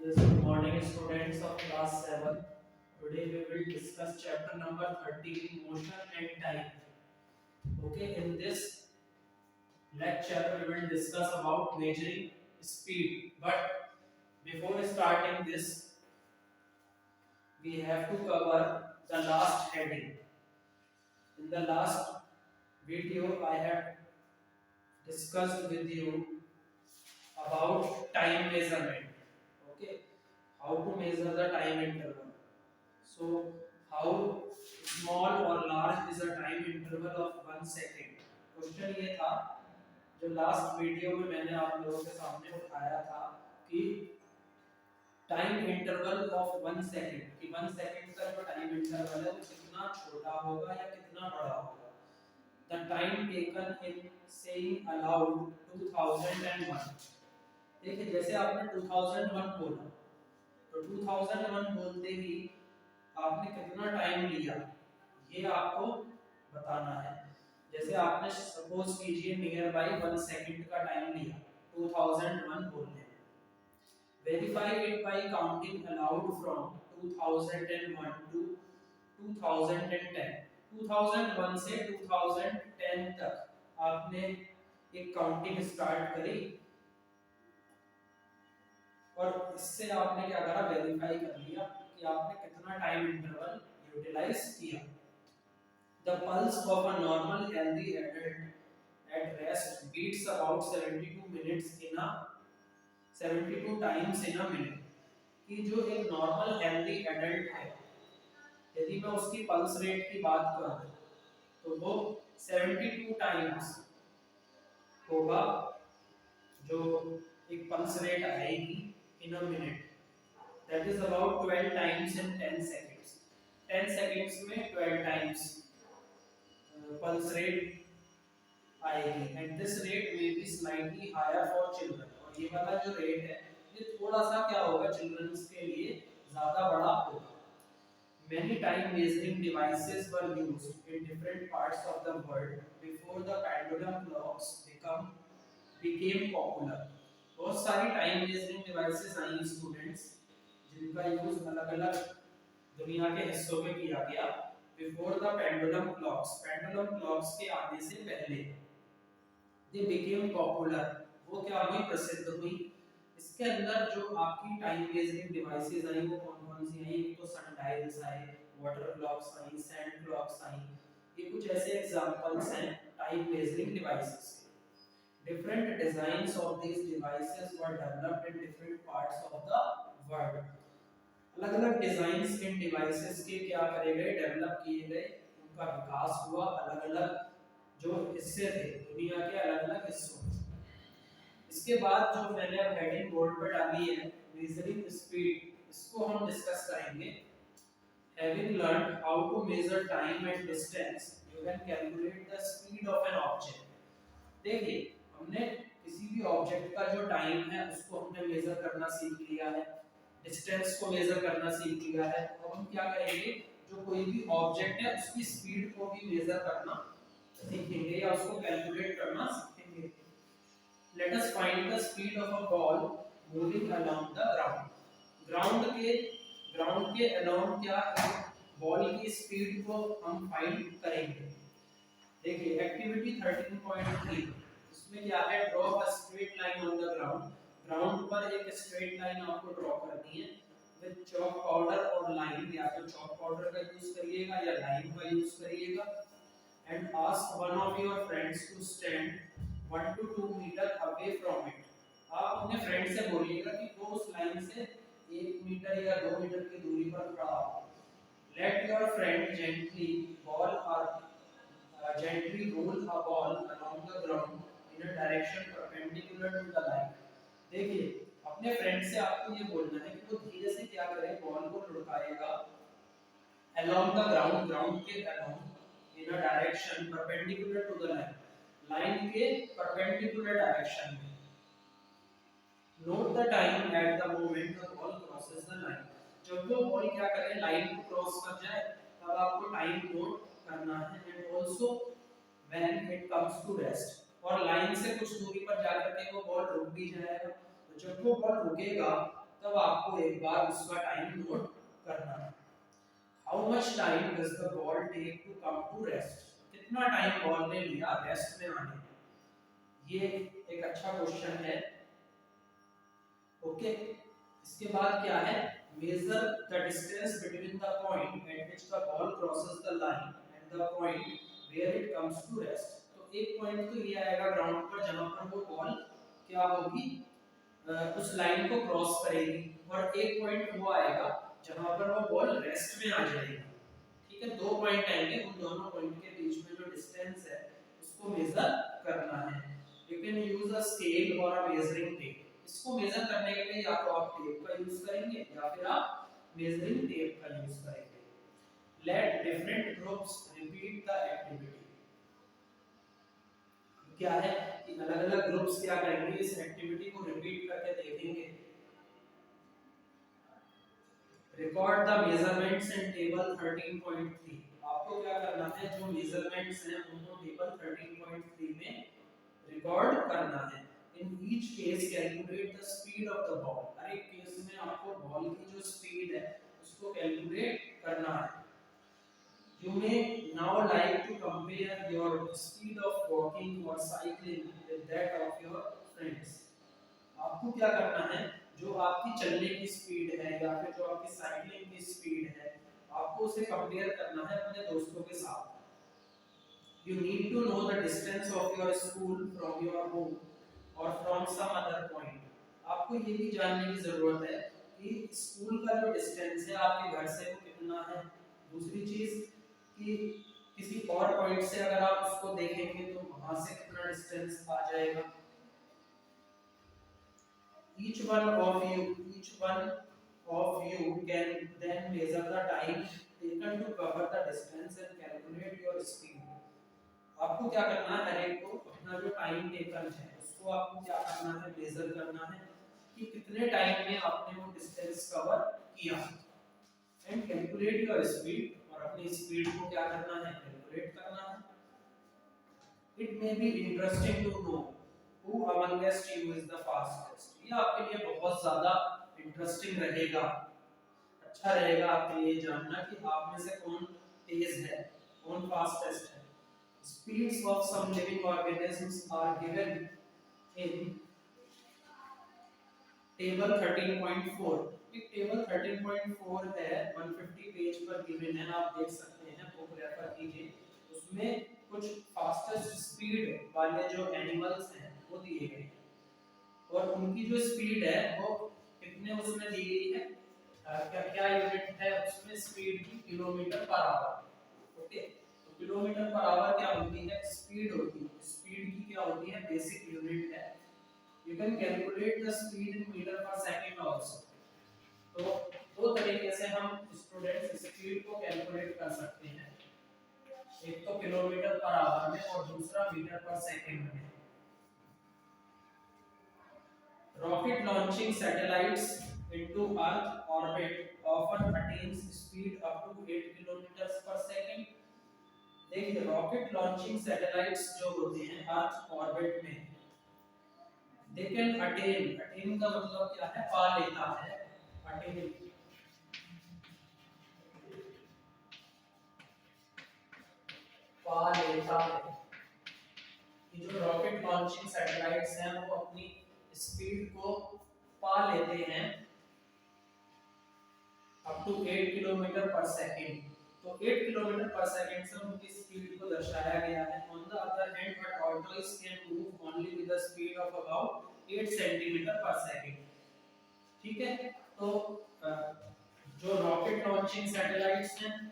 Yes, good morning, students of class 7. Today we will discuss chapter number 13, motion and time. Okay, in this lecture we will discuss about measuring speed. But before starting this, we have to cover the last heading. In the last video, I have discussed with you about time measurement. Okay, how to measure the time interval. So, how small or large is a time interval of 1 second? Question ये था जो last video में मैंने आप लोगों के सामने उठाया था कि टाइम इंटरवल ऑफ 1 सेकंड कि 1 सेकंड का जो टाइम इंटरवल है वो कितना छोटा होगा या कितना बड़ा होगा. The time taken in saying allowed 2001. देखिए जैसे आपने 2001 बोला तो 2001 बोलते ही आपने कितना टाइम लिया ये आपको बताना है. जैसे आपने सपोज कीजिए नियर बाई 1 सेकंड का टाइम लिया 2001 बोलने. Verify it by counting aloud from 2001 to 2010. 2001 से 2010 तक आपने एक काउंटिंग स्टार्ट करी और इससे आपने क्या करा वेरीफाई कर लिया कि आपने कितना टाइम इंटरवल यूटिलाइज किया. The pulse of a normal healthy adult at rest beats about 72 minutes in a 72 times in a minute. कि जो एक नॉर्मल हेल्दी एडल्ट है यदि मैं उसकी पल्स रेट की बात करूं तो वो 72 टाइम्स होगा जो एक पल्स रेट आएगी in a minute. That is about 12 times in 10 seconds. 10 seconds में 12 टाइम्स pulse rate आएगी. And this rate may be slightly higher for children. और ये वाला जो रेट है ये थोड़ा सा क्या होगा चिल्ड्रंस के लिए ज्यादा बड़ा होगा. Many time measuring devices were used in different parts of the world before the pendulum clocks became popular. बहुत सारी टाइम मेजरिंग डिवाइसेस आई स्टूडेंट्स जिनका यूज अलग अलग दुनिया के हिस्सों में किया गया before the pendulum clocks. Pendulum clocks के आने से पहले दे बिकेम पॉपुलर. वो क्या हुई प्रसिद्ध हुई. इसके अंदर जो आपकी टाइम मेजरिंग डिवाइसेस आई वो कौन कौन सी आई. एक तो सनडायल्स आए, वाटर क्लॉक्स आई, सैंड क्लॉक्स आई. ये कुछ ऐसे एग्जांपल्स हैं time measuring devices. Different designs of these devices were developed in different parts of the world. अलग अलग डिजाइन्स इन डिवाइसेस के क्या करे गए डेवलप किए गए. उनका विकास हुआ अलग अलग जो हिस्से थे दुनिया के अलग अलग हिस्सों में. इसके बाद जो मैंने अब हेडिंग बोर्ड पर डाली है मेजरिंग स्पीड, इसको हम डिस्कस करेंगे. Having learned how to measure time and distance, you can calculate the speed of an object. देखिए हमने किसी भी ऑब्जेक्ट का जो टाइम है उसको हमने मेजर करना सीख लिया है, डिस्टेंस को मेजर करना सीख लिया है. अब हम क्या करेंगे जो कोई भी ऑब्जेक्ट है उसकी स्पीड को भी मेजर करना सीखेंगे या उसको कैलकुलेट करना सीखेंगे. Let us find the speed of a ball moving along the ground. Ground के अलोंग क्या बॉल की स्पीड को हम फाइंड करेंगे. देखिए एक्टिविटी 13.3 इसमें क्या है draw a straight line on the ground. Ground पर एक स्ट्रेट लाइन आपको ड्रॉ करनी है विद चॉक पाउडर और लाइन. या तो चॉक पाउडर का यूज करिएगा या लाइन का यूज करिएगा. And ask one of your friends to stand 1 to 2 meter away from it. आप अपने फ्रेंड से बोलिएगा कि वो उस लाइन से 1 मीटर या 2 मीटर की दूरी पर खड़ा हो. Let your friend gently roll a ball along the ground in a direction perpendicular to the line. देखिए अपने फ्रेंड से आपको ये बोलना है कि वो धीरे से क्या करे बॉल को लुढ़काएगा along the ground के along in a direction perpendicular to the line. Line के perpendicular direction में. Note the time at the moment the ball crosses the line. जब वो बॉल क्या करे लाइन को क्रॉस कर जाए तब आपको टाइम नोट करना है. And also when it comes to rest. और लाइन से कुछ दूरी पर जाकर के वो बॉल रुक भी जाएगा. तो जब वो बॉल रुकेगा तब आपको एक बार उसका टाइम नोट करना है। How much time does the ball take to come to rest, कितना टाइम बॉल ने लिया रेस्ट में आने में, ये एक अच्छा क्वेश्चन है। ओके, इसके बाद क्या है, measure the distance between the point at which the ball crosses the line and the point where it comes to rest. तो एक पॉइंट तो ये आएगा ग्राउंड पर जहां पर वो बॉल क्या होगी, उस लाइन को क्रॉस करेगी, और एक पॉइंट वो आएगा जहां पर वो बॉल रेस्ट में आ जाएगी। ठीक है, दो पॉइंट आएंगे, उन दोनों पॉइंट के बीच में जो डिस्टेंस है उसको मेजर करना है। You can use a scale और अ मेजरिंग टेप। इसको मेजर करने के लिए या तो आप टेप का यूज करेंगे या फिर आप मेजरिंग टेप का यूज करेंगे। Let different groups repeat the activity. क्या है कि अलग-अलग ग्रुप्स क्या करेंगे, इस एक्टिविटी को रिपीट करके देखेंगे। Record the measurements in table 13.3। आपको क्या करना है, जो मेजरमेंट्स हैं उनको टेबल 13.3 में रिकॉर्ड करना है। In each case calculate the speed of the ball. हर एक केस में आपको बॉल की जो स्पीड है उसको कैलकुलेट करना है। You may now like to compare your speed of walking or cycling with that of your friends. आपको क्या करना है, जो आपकी चलने की स्पीड है या फिर जो आपकी साइकिलिंग की स्पीड है, आपको उसे कंपेयर करना है अपने दोस्तों के साथ। You need to know the distance of your school from your home or from some other point. आपको ये भी जानने की जरूरत है कि स्कूल का जो डिस्टेंस है आपके घर से वो कितना है। दूसरी चीज कि किसी और पॉइंट से अगर आप उसको देखेंगे तो वहां से कितना डिस्टेंस आ जाएगा। each one of you can then measure the time taken to cover the distance and calculate your speed। आपको क्या करना है, हर एक को अपना जो टाइम टेकन है उसको आपको क्या करना है, मेजर करना है कि कितने टाइम में आपने वो डिस्टेंस कवर किया, एंड कैलकुलेट योर स्पीड, और अपनी स्पीड को क्या करना है, कैलकुलेट करना है। It may be interesting to know who amongst you is the fastest। ये आपके लिए बहुत ज्यादा इंटरेस्टिंग रहेगा, अच्छा रहेगा आपके लिए जानना कि आप में से कौन तेज है, कौन फास्टेस्ट है। Speeds of some living organisms are given in table 13.4। एक टेबल 13.4 है, 150 पेज पर गिवन है, आप देख सकते हैं, बुक रेफर कीजिए। उसमें कुछ फास्टेस्ट स्पीड वाले जो एनिमल्स हैं वो दिए गए हैं, और उनकी जो स्पीड है वो कितने उसमें दी गई है, क्या क्या यूनिट है उसमें स्पीड की, किलोमीटर पर आवर। ओके, तो किलोमीटर पर आवर क्या होती है, स्पीड होती है। स्पीड की क्या होती है, बेसिक यूनिट है। You can calculate the speed in meter per second also। तो दो तरीके से हम स्टूडेंट्स स्पीड को कैलकुलेट कर सकते हैं, एक तो किलोमीटर पर आवर में और दूसरा मीटर पर सेकंड में। Rocket launching satellites into Earth orbit often attains speed up to 8 kilometers per second। देखिए, रॉकेट लॉन्चिंग सैटेलाइट्स जो होते हैं अर्थ ऑर्बिट में, they can attain का मतलब क्या है, पा लेता है, attain पा लेता है। ये जो रॉकेट लॉन्चिंग सैटेलाइट्स हैं वो अपनी स्पीड को पा लेते हैं अप टू 8 किलोमीटर पर सेकंड। तो 8 किलोमीटर पर सेकंड से उनकी स्पीड को दर्शाया गया है। On the other hand a tortoise can move only with the speed of about 8 centimetre पर सेकंड। ठीक है, तो जो रॉकेट लॉन्चिंग सैटेलाइट्स हैं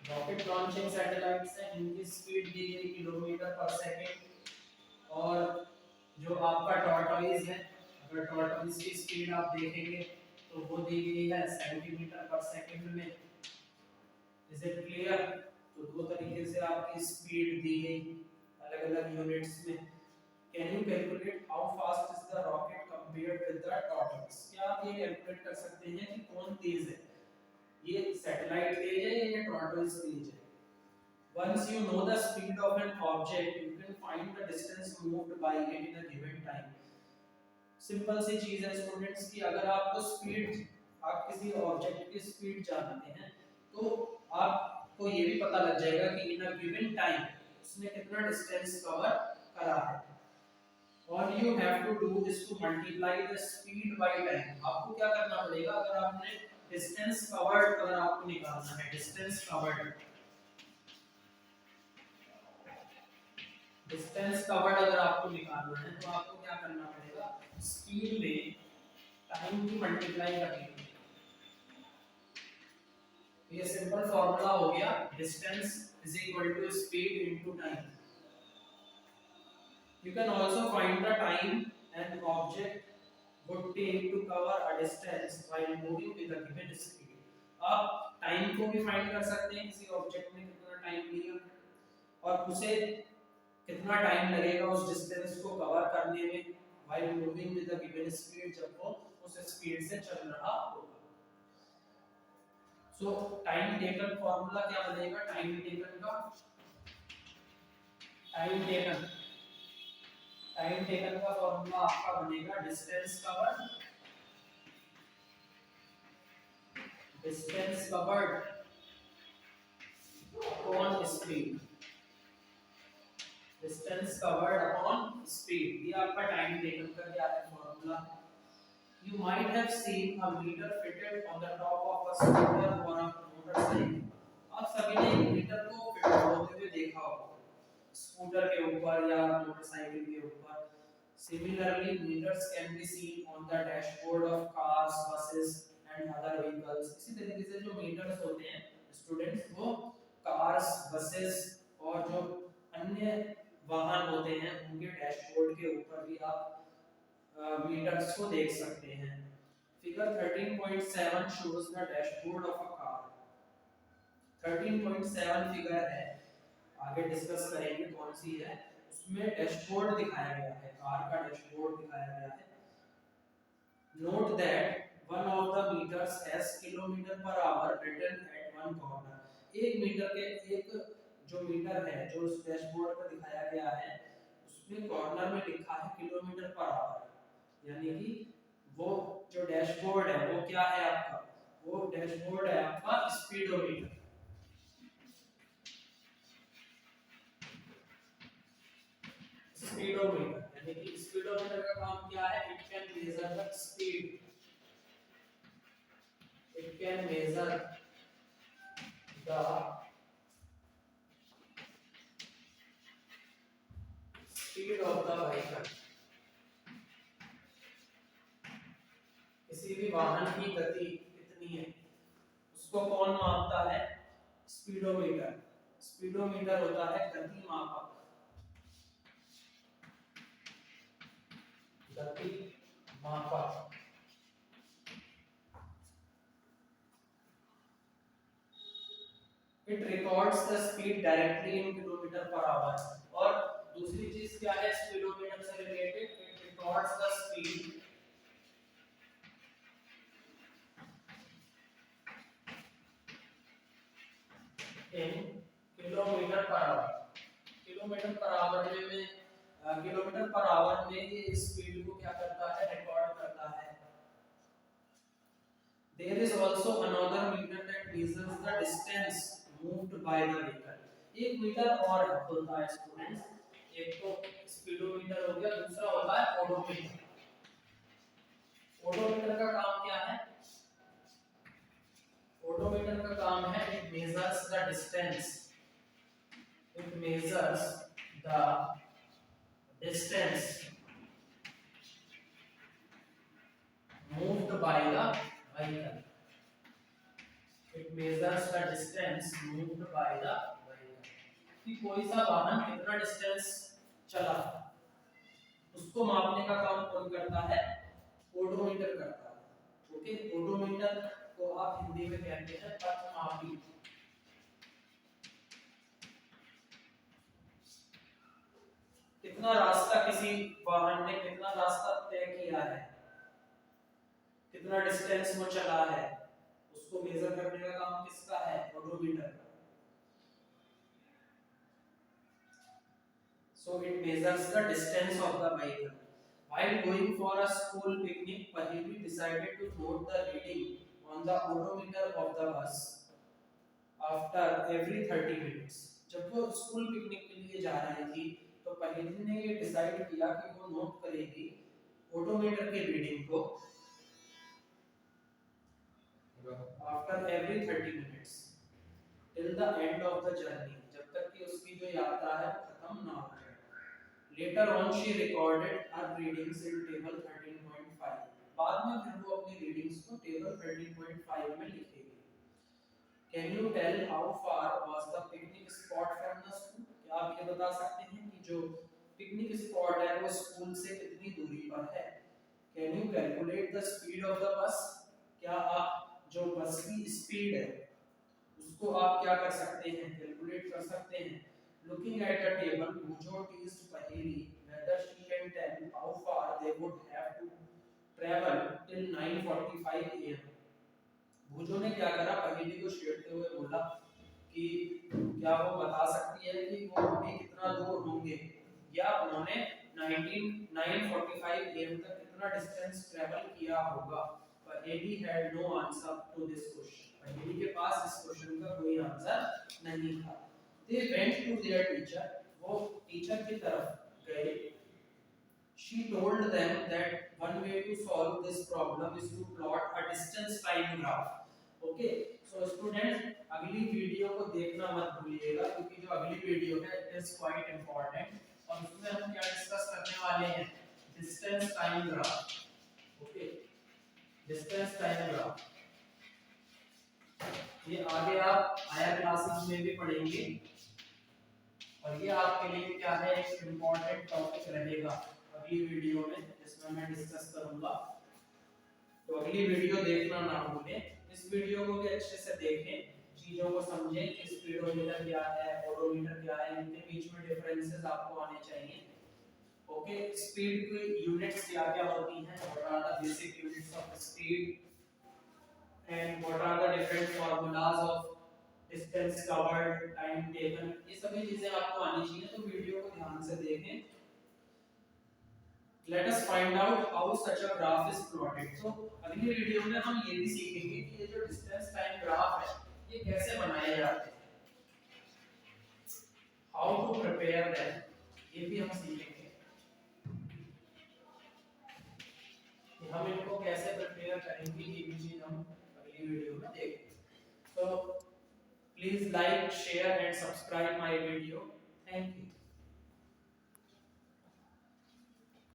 रॉकेट लॉन्चिंग सैटेलाइट्स हैं, इनकी स्पीड दी गई किलोमीटर पर सेकंड, और जो आपका टॉर्टोइस है, अगर टॉर्टोइस की स्पीड आप देखेंगे तो वो दी गई है सेंटीमीटर पर सेकंड में। Is it clear? तो दो तरीके से आपकी स्पीड दी गई अलग-अलग यूनिट्स में। Can you calculate how fast is the rocket compared with the tortoise? क्या आप ये कैलकुलेट कर सकते हैं कि कौन तेज है, ये सैटेलाइट तेज है या ये टॉर्टोइस तेज है? Once you know the speed of an object, you can find the distance moved by it in a given time. Simple सी चीज है स्टूडेंट्स की अगर आपको स्पीड आप किसी ऑब्जेक्ट की स्पीड जानते हैं तो आपको ये भी पता लग जाएगा कि इन अ गिवन टाइम उसने कितना डिस्टेंस कवर करा है. All you have to do is to multiply the speed by time. आपको क्या करना पड़ेगा अगर आपने डिस्टेंस कवर्ड अगर आपको निकालना है डिस्टेंस कवर्ड अगर आपको निकालना है तो आपको क्या करना पड़ेगा स्पीड में टाइम की मल्टीप्लाई करनी है. ये सिंपल फॉर्मूला हो गया distance is equal to speed into time. You can also find the time an object would take to cover a distance while moving with a given speed. आप time को भी find कर सकते हैं किसी object ने कितना टाइम लिया और उसे कितना टाइम लगेगा उस डिस्टेंस को कवर करने में while moving with a given speed जब वो उस स्पीड से चल रहा होगा. So टाइम टेकन फॉर्मूला क्या बनेगा टाइम टेकन का फॉर्मूला आपका बनेगा distance covered upon speed. Distance covered upon speed ये आपका टाइम टेकन का क्या है formula. You might have seen a meter fitted on the top of a scooter or a motorcycle. आप सभी ने एक मीटर को फिट होते हुए देखा होगा स्कूटर के ऊपर या मोटरसाइकिल के ऊपर. Similarly, meters can be seen on the dashboard of cars, buses and other vehicles. इसी तरीके से जो मीटर्स होते हैं स्टूडेंट्स वो कार्स बसेस और जो अन्य वाहन होते हैं उनके डैशबोर्ड के ऊपर भी आप मीटर्स को देख सकते हैं. Figure 13.7 shows the dashboard of a car. 13.7 figure है आगे डिस्कस करेंगे कौन सी है. उसमें डैशबोर्ड दिखाया गया है कार का डैशबोर्ड दिखाया गया है. Note that one of the meters has kilometre per hour written at one corner. एक मीटर के एक जो मीटर है जो उस डैशबोर्ड पर दिखाया गया है उसमें कॉर्नर में लिखा है किलोमीटर पर आवर. यानी कि वो जो डैशबोर्ड है वो क्या है आपका वो डैशबोर्ड है आपका स्पीडोमीटर. यानी कि स्पीडोमीटर का काम क्या है it can measure the speed. It can measure the speed of the vehicle. किसी भी वाहन की गति कितनी है उसको कौन मापता है स्पीडोमीटर. स्पीडोमीटर होता है गति मापक. गति मापक. It records the speed directly in kilometer per hour. और दूसरी चीज क्या है स्पीडोमीटर से related it records the speed in kilometer per hour. Kilometre per our में ये स्पीड को क्या करता है रिकॉर्ड करता है. There is also another meter that measures the distance moved by the vehicle. एक मीटर और होता है स्टूडेंट्स. एक तो स्पीडोमीटर हो गया दूसरा होता है ओडोमीटर. ओडोमीटर का काम क्या है ओडोमीटर का काम है it measures the distance. It measures the distance moved by the vehicle. It measures the distance moved by the vehicle. कि कोई सा वाहन कितना डिस्टेंस चला उसको मापने का काम कौन करता है ओडोमीटर करता है. ओके ओडोमीटर को आप हिंदी में कहते हैं पथमापी. कितना रास्ता किसी वाहन ने कितना रास्ता तय किया है कितना डिस्टेंस वो चला है उसको मेजर करने का काम किसका है ओडोमीटर का. So it measures the distance of the vehicle. While going for a school picnic, Paheli decided to note the reading on the odometer of the bus after every 30 minutes. जब वो school picnic के लिए जा रही थी तो पहेली ने ये डिसाइड किया कि वो नोट करेगी ओडोमीटर के रीडिंग को after every 30 minutes till the end of the journey, जब तक कि उसकी जो यात्रा है वो खत्म ना हो जाए। Later on she recorded her readings in table 13.5. बाद में फिर वो अपनी रीडिंग्स को टेबल 13.5 में लिखेगी। Can you tell how far was the picnic spot from the school? क्या आप ये बता सकते हैं कि जो पिकनिक स्पॉट है वो स्कूल से कितनी दूरी पर है? Can you calculate the speed of the bus? क्या आप जो बस की स्पीड है उसको आप क्या कर सकते हैं, कैलकुलेट कर सकते हैं? Looking at the table, Bhujo teased Paheli whether she can tell how far they would have to travel till 9:45 a.m. भूजो ने क्या करा, पहेली को छेड़ते हुए बोला कि क्या वो बता सकती है कि वो अभी कितना दूर होंगे, या उन्होंने 9:45 am तक कितना डिस्टेंस ट्रैवल किया होगा। Paheli had no answer to this question, Paheli के पास इस क्वेश्चन का कोई आंसर नहीं था। They went to their teacher, वो टीचर की तरफ गए। She told them that one way to solve this problem is to plot a distance time graph. Okay, so students अगली वीडियो को देखना मत भूलिएगा क्योंकि जो अगली वीडियो है it is quite important और उसमें हम क्या डिस्कस करने वाले हैं, distance time graph. Okay, distance time graph ये आगे आप हायर क्लासेस में भी पढ़ेंगे और ये आपके लिए क्या है, एक इम्पोर्टेंट टॉपिक रहेगा अगली वीडियो में जिसमें मैं डिस्कस करूंगा। तो अगली वीडियो देखना ना भूलें, इस वीडियो को भी अच्छे से देखें, चीजों को समझें कि स्पीडोमीटर क्या है, ओडोमीटर क्या है, इनके बीच में डिफरेंसेस आपको आने चाहिए। ओके, स्पीड की यूनिट्स क्या क्या होती हैं, what are the basic units of speed and what are the different formulas of distance covered, time taken, ये सभी चीजें आपको आनी चाहिए। तो वीडियो को ध्यान से देखें। Let us find out how such a graph is plotted. तो अगली वीडियो में हम ये भी सीखेंगे कि ये जो डिस्टेंस टाइम ग्राफ है ये कैसे बनाए जाते हैं, how to prepare them, ये भी हम सीखेंगे कि हम इनको कैसे प्रिपेयर करेंगे, ये भी चीज हम अगली वीडियो में देखेंगे। So please like, share and subscribe my video.